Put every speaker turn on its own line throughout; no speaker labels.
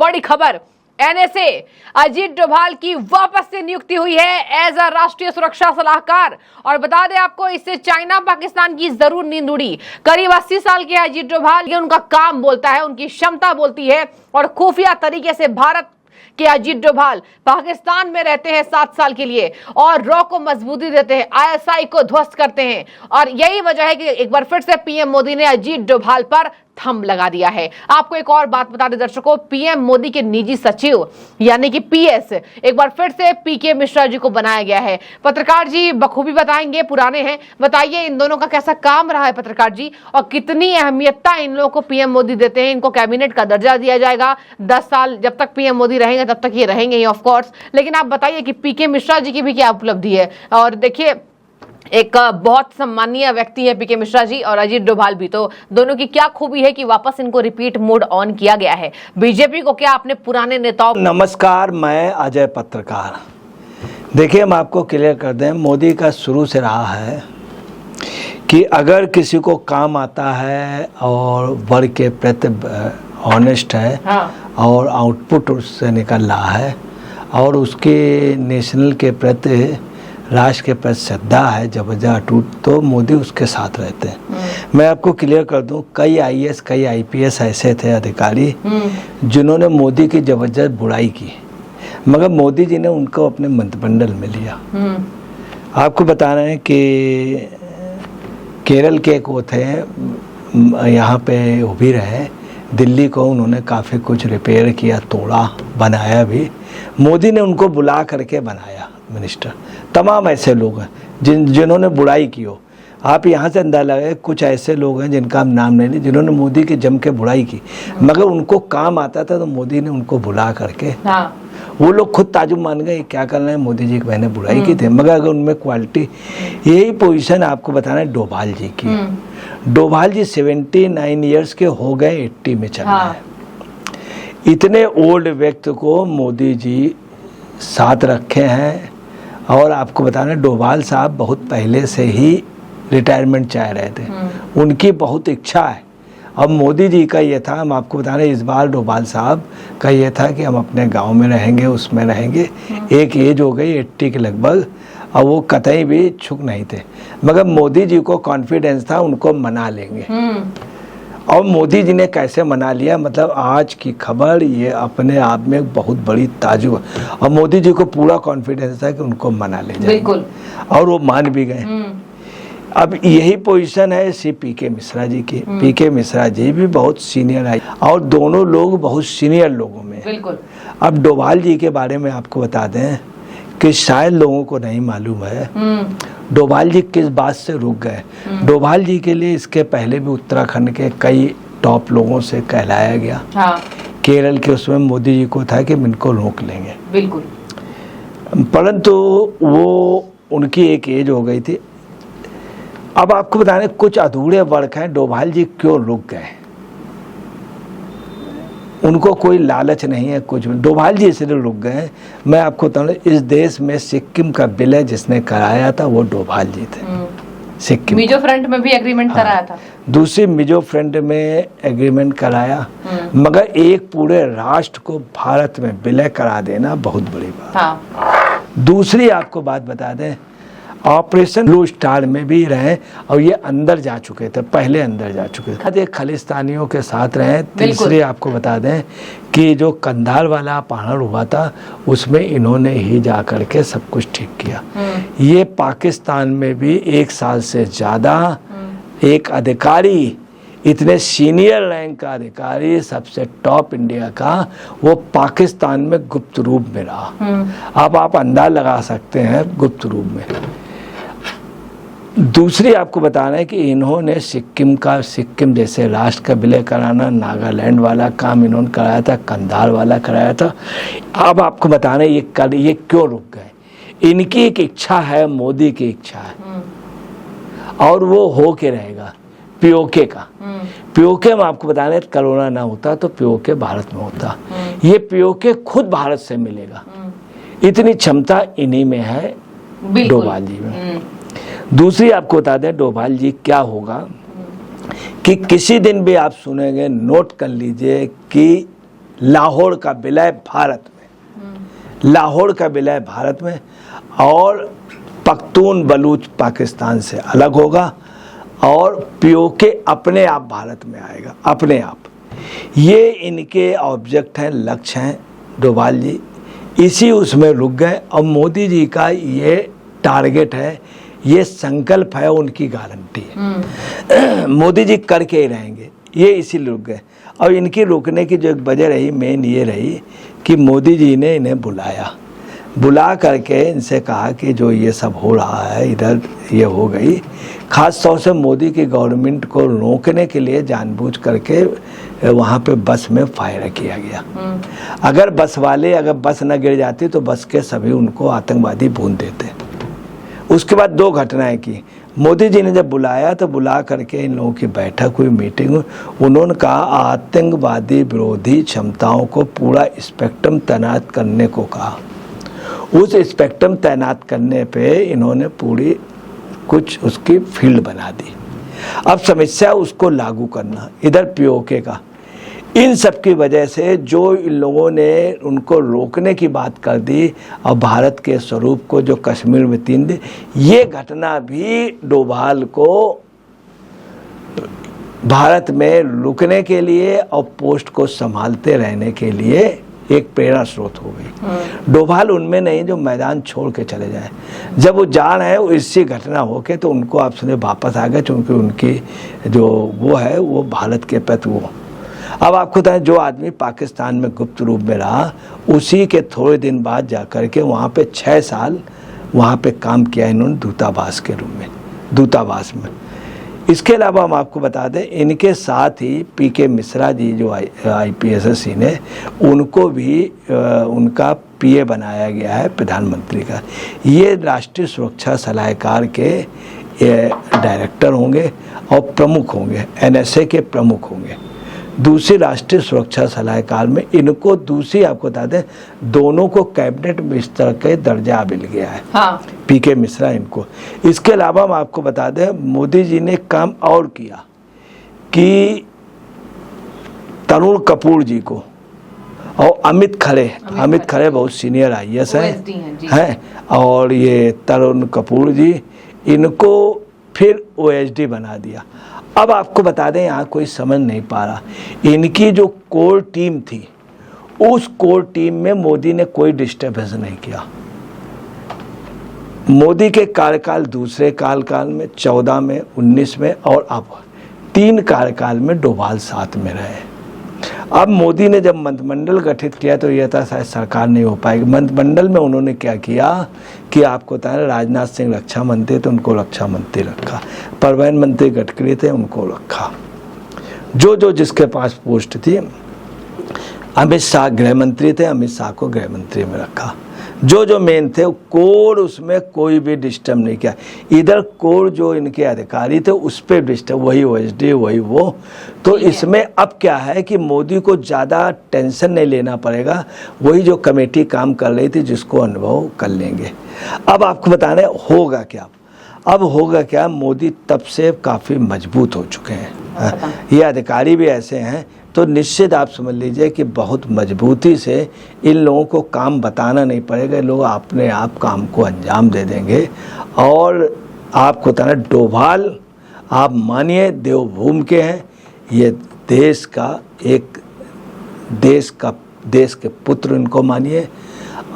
बड़ी खबर, एनएसए अजीत डोभाल की वापस से नियुक्ति हुई है एज अ राष्ट्रीय सुरक्षा सलाहकार। और बता दें आपको, इससे चाइना पाकिस्तान की जरूर नींद उड़ी। करीब 80 साल के अजीत डोभाल, ये उनका काम बोलता है, उनकी क्षमता बोलती है। और खुफिया तरीके से भारत कि अजीत डोभाल पाकिस्तान में रहते हैं 7 साल के लिए और रॉ को मजबूती देते हैं, आईएसआई को ध्वस्त करते हैं। और यही वजह है कि एक बार फिर से पीएम मोदी ने अजीत डोभाल पर थंब लगा दिया है। आपको एक और बात बता दें दर्शकों, पीएम मोदी के निजी सचिव यानी कि पीएस एक बार फिर से पीके मिश्रा जी को बनाया गया है। पत्रकार जी बखूबी बताएंगे, पुराने हैं, बताइए इन दोनों का कैसा काम रहा है पत्रकार जी, और कितनी अहमियतता इन लोगों को पीएम मोदी देते हैं। इनको कैबिनेट का दर्जा दिया जाएगा 10 साल, जब तक पीएम मोदी रहेंगे तब तक ये रहेंगे ही ऑफ कोर्स। लेकिन आप बताइए कि पीके मिश्रा जी की भी क्या उपलब्धि है। और देखिए, एक बहुत सम्मानीय व्यक्ति है पीके मिश्रा जी और अजीत डोभाल भी, तो दोनों की क्या खूबी है कि वापस इनको रिपीट मोड ऑन किया गया है। बीजेपी को क्या अपने पुराने नेताओं।
नमस्कार, मैं अजय पत्रकार। देखिए, हम आपको क्लियर कर दें, मोदी का शुरू से रहा है कि अगर किसी को काम आता है और वर्क के प्रति ऑनेस्ट है, हाँ, और आउटपुट उससे निकल रहा है और उसके नेशनल के प्रति, राष्ट्र के प्रति श्रद्धा है, जबरदस्त अटूट, तो मोदी उसके साथ रहते हैं। मैं आपको क्लियर कर दूं, कई आईएएस कई आईपीएस ऐसे थे अधिकारी जिन्होंने मोदी की जबरदस्त बुराई की, मगर मोदी जी ने उनको अपने मंत्रिमंडल में लिया। आपको बता रहे हैं कि केरल के एक वो थे, यहाँ पे वो भी रहे, दिल्ली को उन्होंने काफ़ी कुछ रिपेयर किया, तोड़ा, बनाया भी। मोदी ने उनको बुला करके बनाया मिनिस्टर। तमाम ऐसे लोग हैं जिन्होंने बुराई की हो। आप यहाँ से अंदाजा लगाए, कुछ ऐसे लोग हैं जिनका हम नाम नहीं लें, जिन्होंने मोदी की जम के बुराई की, मगर उनको काम आता था तो मोदी ने उनको बुला करके, हाँ, वो लोग खुद ताजुब मान गए, क्या कर रहे हैं, मोदी जी की मैंने बुराई की थी, मगर अगर उनमें क्वालिटी। यही पोजीशन आपको बताना है डोभाल जी की। डोभाल जी 79 ईयर्स के हो गए, 80 में चल रहे हैं। इतने ओल्ड व्यक्ति को मोदी जी साथ रखे हैं। और आपको बताना, डोभाल साहब बहुत पहले से ही रिटायरमेंट चाह रहे थे, उनकी बहुत इच्छा है। अब मोदी जी का ये था, हम आपको बता रहे हैं, इस बार डोभाल साहब का ये था कि हम अपने गांव में रहेंगे, उसमें रहेंगे। एक एज हो गई 80 के लगभग, और वो कतई भी छुक नहीं थे, मगर मोदी जी को कॉन्फिडेंस था उनको मना लेंगे। और मोदी जी ने कैसे मना लिया, मतलब आज की खबर ये अपने आप में बहुत बड़ी ताजुब है। और मोदी जी को पूरा कॉन्फिडेंस था कि उनको मना ले जाए, बिल्कुल, और वो मान भी गए। अब यही पोजीशन है श्री पीके मिश्रा जी की। पीके मिश्रा जी भी बहुत सीनियर है और दोनों लोग बहुत सीनियर लोगों में, बिल्कुल। अब डोभाल जी के बारे में आपको बता दें कि शायद लोगों को नहीं मालूम है डोभाल जी किस बात से रुक गए। डोभाल जी के लिए इसके पहले भी उत्तराखंड के कई टॉप लोगों से कहलाया गया, हाँ। केरल के उसमें मोदी जी को था कि इनको रोक लेंगे, बिल्कुल, परंतु वो उनकी एक एज हो गई थी। अब आपको बताने कुछ अधूरे वर्क हैं, डोभाल जी क्यों रुक गए। उनको कोई लालच नहीं है कुछ भी, डोभाल जी इसलिए रुक गए। मैं आपको बताऊँ, इस देश में सिक्किम का विलय जिसने कराया था वो डोभाल जी थे। सिक्किम
मिजो फ्रंट में भी एग्रीमेंट कराया था,
दूसरी मिजो फ्रंट में एग्रीमेंट कराया, मगर एक पूरे राष्ट्र को भारत में विलय करा देना बहुत बड़ी बात, हाँ। दूसरी आपको बात बता दें, ऑपरेशन ब्लू स्टार में भी रहे और ये अंदर जा चुके थे, पहले अंदर जा चुके थे, खालिस्तानियों के साथ रहे। तीसरे आपको बता दें कि जो कंधार वाला अपहरण हुआ था उसमें इन्होंने ही जा करके सब कुछ ठीक किया। ये पाकिस्तान में भी 1 साल से ज़्यादा एक अधिकारी, इतने सीनियर रैंक का अधिकारी, सबसे टॉप इंडिया का, वो पाकिस्तान में गुप्त रूप में रहा। अब आप अंदाजा लगा सकते हैं गुप्त रूप में। दूसरी आपको बताना है कि इन्होंने सिक्किम जैसे राष्ट्र का विलय कराना, नागालैंड वाला काम इन्होंने कराया था, कंधार वाला कराया था। अब आपको बताना है ये क्यों रुक गए। इनकी एक इच्छा है, मोदी की इच्छा है, और वो हो के रहेगा पीओके का। पीओके हम आपको बता रहे हैं, कोरोना ना होता तो पीओके भारत में होता, ये पीओके खुद भारत से मिलेगा, इतनी क्षमता इन्हीं में है, डोभाल जी में। दूसरी आपको बता दें डोभाल जी क्या होगा कि किसी दिन भी आप सुनेंगे, नोट कर लीजिए कि लाहौर का विलय भारत में, लाहौर का विलय भारत में, और पख्तून बलूच पाकिस्तान से अलग होगा और पीओके अपने आप भारत में आएगा, अपने आप। ये इनके ऑब्जेक्ट हैं, लक्ष्य हैं डोभाल जी, इसी उसमें रुक गए। और मोदी जी का ये टारगेट है, ये संकल्प है, उनकी गारंटी है। मोदी जी करके ही रहेंगे, ये इसीलिए रुक गए। और इनकी रुकने की जो एक वजह रही, मेन ये रही कि मोदी जी ने इन्हें बुला करके इनसे कहा कि जो ये सब हो रहा है इधर, ये हो गई। ख़ास तौर से मोदी की गवर्नमेंट को रोकने के लिए जानबूझ करके वहाँ पे बस में फायर किया गया। अगर बस न गिर जाती तो बस के सभी उनको आतंकवादी भून देते। उसके बाद 2 घटनाएं की। मोदी जी ने जब बुलाया तो बुला करके इन लोगों की बैठक हुई, मीटिंग हुई। उन्होंने कहा आतंकवादी विरोधी क्षमताओं को पूरा स्पेक्ट्रम तैनात करने को कहा। उस स्पेक्ट्रम तैनात करने पे इन्होंने पूरी कुछ उसकी फील्ड बना दी। अब समस्या उसको लागू करना, इधर पीओके का। इन सब की वजह से जो इन लोगों ने उनको रोकने की बात कर दी और भारत के स्वरूप को जो कश्मीर में 3 दिन, ये घटना भी डोभाल को भारत में रुकने के लिए और पोस्ट को संभालते रहने के लिए एक प्रेरणा स्रोत हो गई। डोभाल उनमें नहीं जो मैदान छोड़ के चले जाए। जब वो जा रहे हैं इससे घटना होके तो उनको आप सुने वापस आ गए, क्योंकि उनकी जो वो है वो भारत के प्रति वो। अब आपको बताएं, जो आदमी पाकिस्तान में गुप्त रूप में रहा, उसी के थोड़े दिन बाद जा कर के वहाँ पे 6 साल वहाँ पे काम किया इन्होंने दूतावास के रूप में, दूतावास में। इसके अलावा हम आपको बता दें, इनके साथ ही पीके मिश्रा जी जो IPSS ने, उनको भी उनका PA बनाया गया है प्रधानमंत्री का। ये राष्ट्रीय सुरक्षा सलाहकार के डायरेक्टर होंगे और प्रमुख होंगे, NSA के प्रमुख होंगे। दूसरी राष्ट्रीय सुरक्षा सलाहकार में इनको दूसरी आपको बता दें, दोनों को कैबिनेट मिनिस्टर के दर्जा मिल गया है। हाँ। पीके मिश्रा इनको। इसके अलावा हम आपको बता दें, मोदी जी ने काम और किया कि तरुण कपूर जी को और अमित खरे बहुत सीनियर IAS हैं, और ये तरुण कपूर जी, इनको फिर OSD बना दिया। अब आपको बता दें, यहाँ कोई समझ नहीं पा रहा, इनकी जो कोर टीम थी, उस कोर टीम में मोदी ने कोई डिस्टर्बेंस नहीं किया। मोदी के कार्यकाल दूसरे कार्यकाल में 14 में, 19 में और अब 3 कार्यकाल में डोभाल साथ में रहे। अब मोदी ने जब मंत्रिमंडल गठित किया तो यह था शायद सरकार नहीं हो पाएगी। मंत्रिमंडल में उन्होंने क्या किया कि आपको बताया, राजनाथ सिंह रक्षा मंत्री थे, उनको रक्षा मंत्री रखा। परिवहन मंत्री गडकरी थे, उनको रखा। जो जिसके पास पोस्ट थी। अमित शाह गृह मंत्री थे, अमित शाह को गृह मंत्री में रखा। जो मेन थे, कोर उसमें कोई भी डिस्टर्ब नहीं किया। इधर कोर जो इनके अधिकारी थे उस पर डिस्टर्ब, वही OSD वही वो। तो इसमें अब क्या है कि मोदी को ज़्यादा टेंशन नहीं लेना पड़ेगा, वही जो कमेटी काम कर रही थी जिसको अनुभव कर लेंगे। अब आपको बताने होगा क्या, अब होगा क्या, मोदी तब से काफ़ी मजबूत हो चुके हैं। ये अधिकारी भी ऐसे हैं, तो निश्चित आप समझ लीजिए कि बहुत मजबूती से इन लोगों को काम बताना नहीं पड़ेगा, लोग अपने आप काम को अंजाम दे देंगे। और आपको बताना, डोभाल आप मानिए देवभूमि के हैं, ये देश के पुत्र इनको मानिए,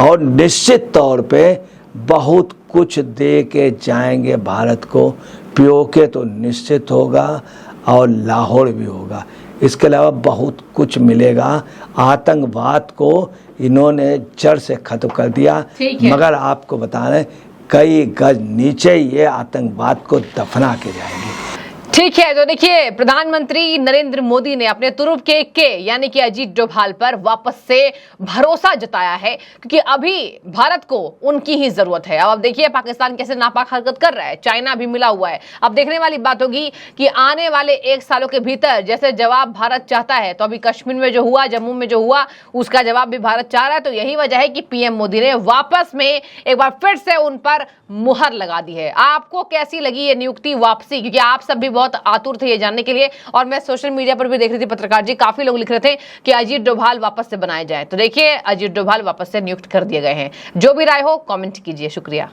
और निश्चित तौर पे बहुत कुछ दे के जाएंगे भारत को। पीओके तो निश्चित होगा और लाहौर भी होगा। इसके अलावा बहुत कुछ मिलेगा। आतंकवाद को इन्होंने जड़ से खत्म कर दिया, मगर आपको बता रहे कई गज नीचे ये आतंकवाद को दफना के जाएंगे।
ठीक है, तो देखिए, प्रधानमंत्री नरेंद्र मोदी ने अपने तुरुप के यानी कि अजीत डोभाल पर वापस से भरोसा जताया है, क्योंकि अभी भारत को उनकी ही जरूरत है। अब देखिए पाकिस्तान कैसे नापाक हरकत कर रहा है, चाइना भी मिला हुआ है। अब देखने वाली बात होगी कि आने वाले 1 सालों के भीतर जैसे जवाब भारत चाहता है, तो अभी कश्मीर में जो हुआ, जम्मू में जो हुआ, उसका जवाब भी भारत चाह रहा है। तो यही वजह है कि PM मोदी ने वापस में एक बार फिर से उन पर मुहर लगा दी है। आपको कैसी लगी ये नियुक्ति वापसी, क्योंकि आप सब भी बहुत आतुर थे ये जानने के लिए। और मैं सोशल मीडिया पर भी देख रही थी, पत्रकार जी काफी लोग लिख रहे थे कि अजीत डोभाल वापस से बनाए जाए। तो देखिए, अजीत डोभाल वापस से नियुक्त कर दिए गए हैं। जो भी राय हो कमेंट कीजिए। शुक्रिया।